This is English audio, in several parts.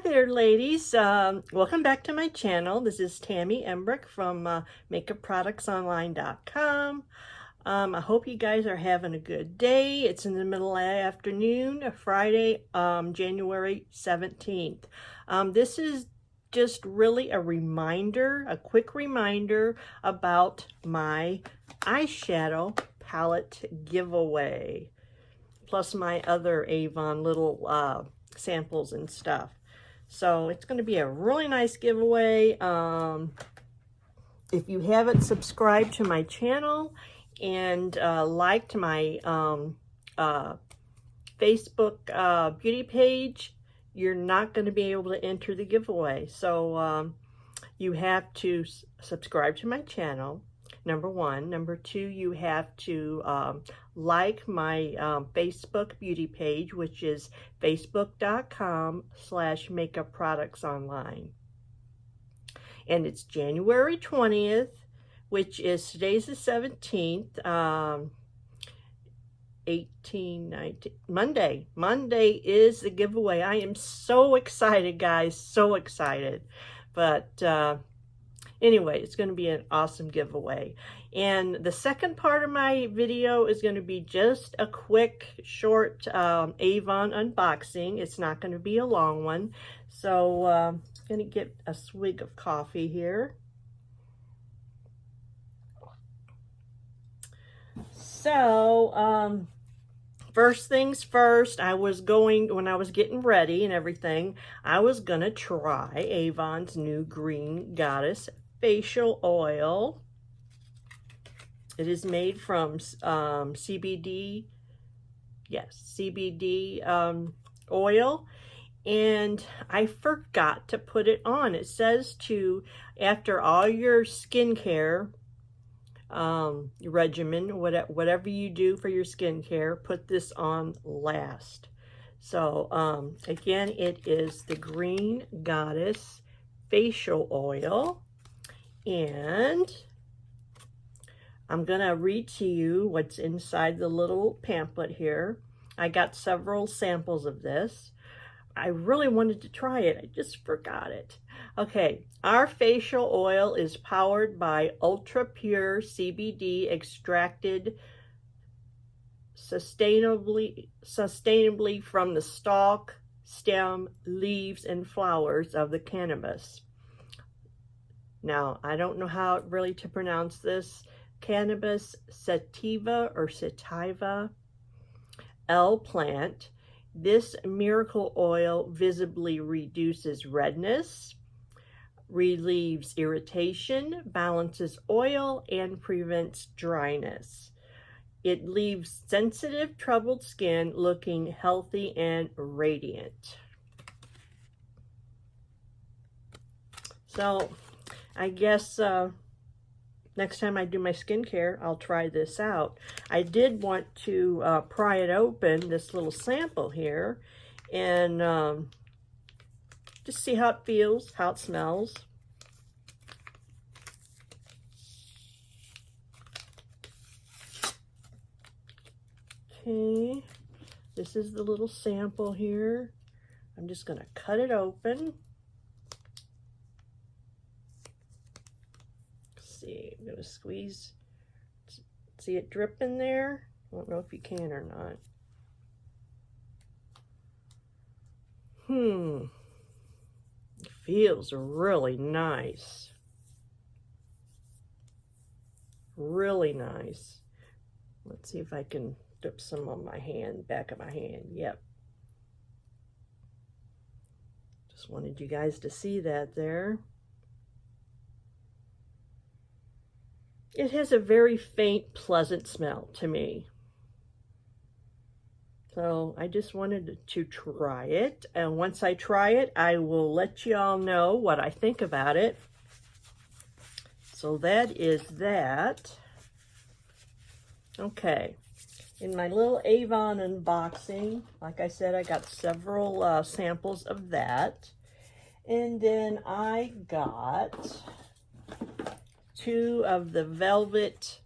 there, ladies. Welcome back to my channel. This is Tammy Embrich from MakeupProductsOnline.com. I hope you guys are having a good day. It's in the middle of the afternoon, Friday, January 17th. This is just really a reminder, a quick reminder about my eyeshadow palette giveaway, plus my other Avon little samples and stuff. So it's going to be a really nice giveaway. If you haven't subscribed to my channel and liked my Facebook beauty page, you're not going to be able to enter the giveaway. So you have to subscribe to my channel, number one. Number two, you have to like my Facebook beauty page, which is facebook.com/makeupproductsonline. And it's January 20th, which is today's the 17th, 18, 19, Monday. Monday is the giveaway. I am so excited, guys, so excited. But anyway, it's going to be an awesome giveaway. And the second part of my video is going to be just a quick, short Avon unboxing. It's not going to be a long one. So I'm going to get a swig of coffee here. So, first things first, when I was getting ready and everything, I was going to try Avon's new Green Goddess facial oil. It is made from CBD, yes, CBD oil, and I forgot to put it on. It says to, after all your skincare regimen, whatever you do for your skincare, put this on last. So again, it is the Green Goddess facial oil, and I'm gonna read to you what's inside the little pamphlet here. I got several samples of this. I really wanted to try it. I just forgot it. Okay, our facial oil is powered by ultra pure CBD extracted sustainably from the stalk, stem, leaves, and flowers of the cannabis. Now, I don't know how really to pronounce this. Cannabis sativa or sativa L plant. This miracle oil visibly reduces redness, relieves irritation, balances oil, and prevents dryness. It leaves sensitive, troubled skin looking healthy and radiant. So, I guess next time I do my skincare, I'll try this out. I did want to pry it open, this little sample here, and just see how it feels, how it smells. Okay, this is the little sample here. I'm just going to cut it open. See, I'm going to squeeze. See it dripping there? I don't know if you can or not. It feels really nice. Really nice. Let's see if I can dip some on my hand, back of my hand. Yep. Just wanted you guys to see that there. It has a very faint, pleasant smell to me. So I just wanted to try it. And once I try it, I will let you all know what I think about it. So that is that. Okay. In my little Avon unboxing, like I said, I got several samples of that. And then I got 2 of the velvet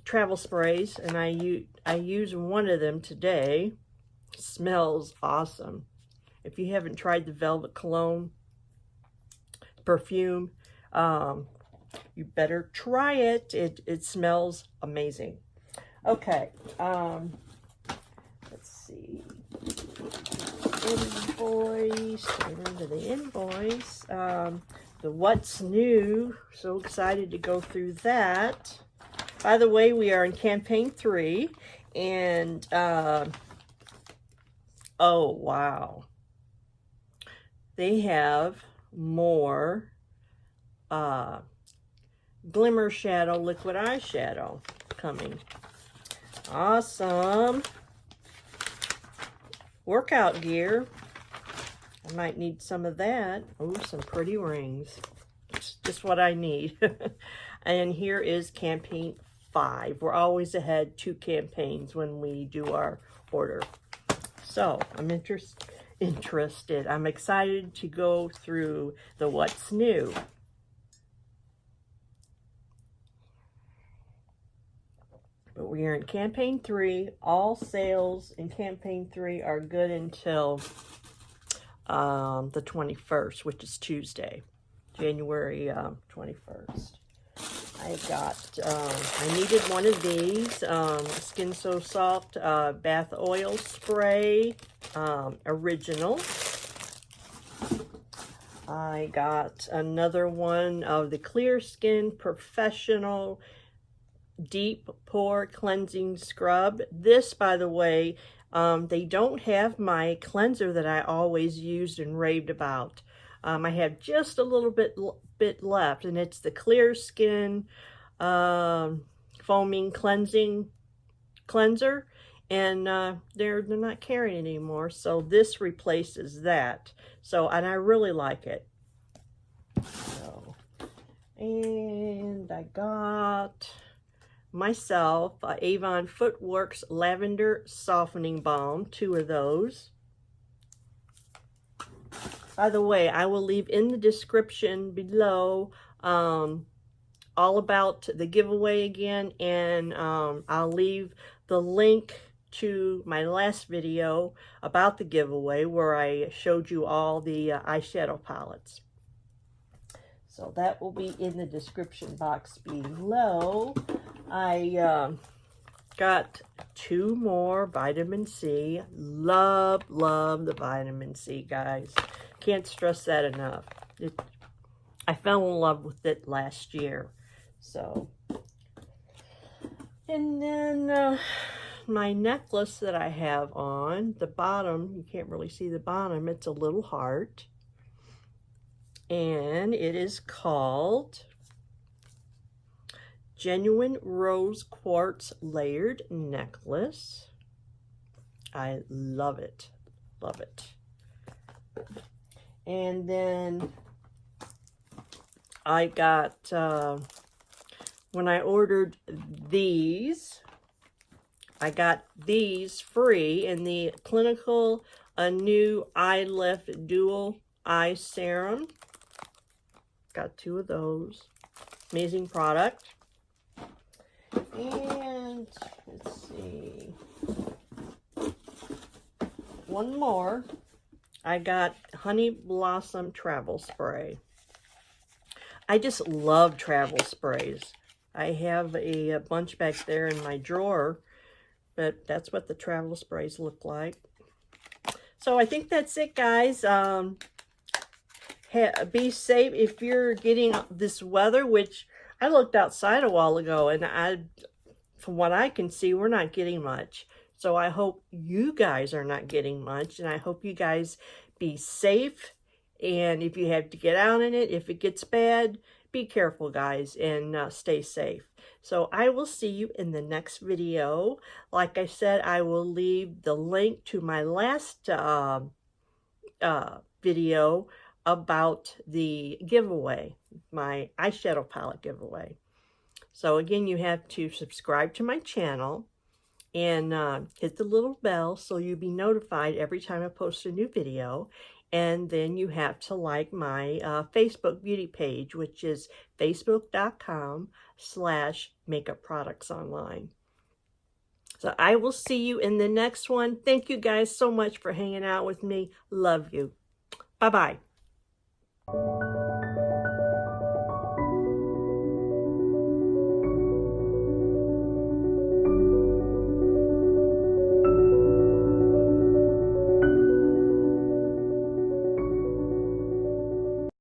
travel sprays, and I I used one of them today. It smells awesome. If you haven't tried the Velvet Cologne perfume, you better try it. It smells amazing. Okay, let's see. Invoice, into the invoice. The what's new. So excited to go through that. By the way, we are in campaign 3, and oh wow, they have more Glimmer Shadow liquid eyeshadow coming. Awesome. Workout gear. I might need some of that. Oh, some pretty rings. It's just what I need. And here is campaign 5. We're always ahead 2 campaigns when we do our order. So I'm interested. I'm excited to go through the what's new. But we are in campaign 3. All sales in campaign 3 are good until the 21st, which is Tuesday, January 21st. I needed one of these, Skin So Soft Bath Oil Spray, original. I got another one of the Clear Skin Professional Deep Pore Cleansing Scrub. This, by the way, they don't have my cleanser that I always used and raved about. I have just a little bit left, and it's the Clear Skin Foaming Cleanser, and they're not carrying it anymore, so this replaces that. So, and I really like it. So, and I got myself Avon Footworks Lavender Softening Balm, 2 of those. By the way, I will leave in the description below all about the giveaway again, and I'll leave the link to my last video about the giveaway where I showed you all the eyeshadow palettes. So that will be in the description box below. I got 2 more vitamin C. Love the vitamin C, guys. Can't stress that enough. I fell in love with it last year. So, and then my necklace that I have on, the bottom, you can't really see the bottom, it's a little heart. And it is called Genuine Rose Quartz Layered Necklace. I love it. Love it. And then I got, when I ordered these, I got these free in the Clinical New Eye Lift Dual Eye Serum. Got 2 of those. Amazing product. And let's see, one more. I got Honey Blossom Travel Spray. I just love travel sprays. I have a bunch back there in my drawer, but that's what the travel sprays look like. So I think that's it, guys. Be safe if you're getting this weather, which I looked outside a while ago, and from what I can see, we're not getting much. So I hope you guys are not getting much, and I hope you guys be safe. And if you have to get out in it, if it gets bad, be careful, guys, and stay safe. So I will see you in the next video. Like I said, I will leave the link to my last video about the giveaway, my eyeshadow palette giveaway. So again, you have to subscribe to my channel and hit the little bell so you'll be notified every time I post a new video. And then you have to like my Facebook beauty page, which is facebook.com/makeupproductsonline. So I will see you in the next one. Thank you guys so much for hanging out with me. Love you. Bye-bye.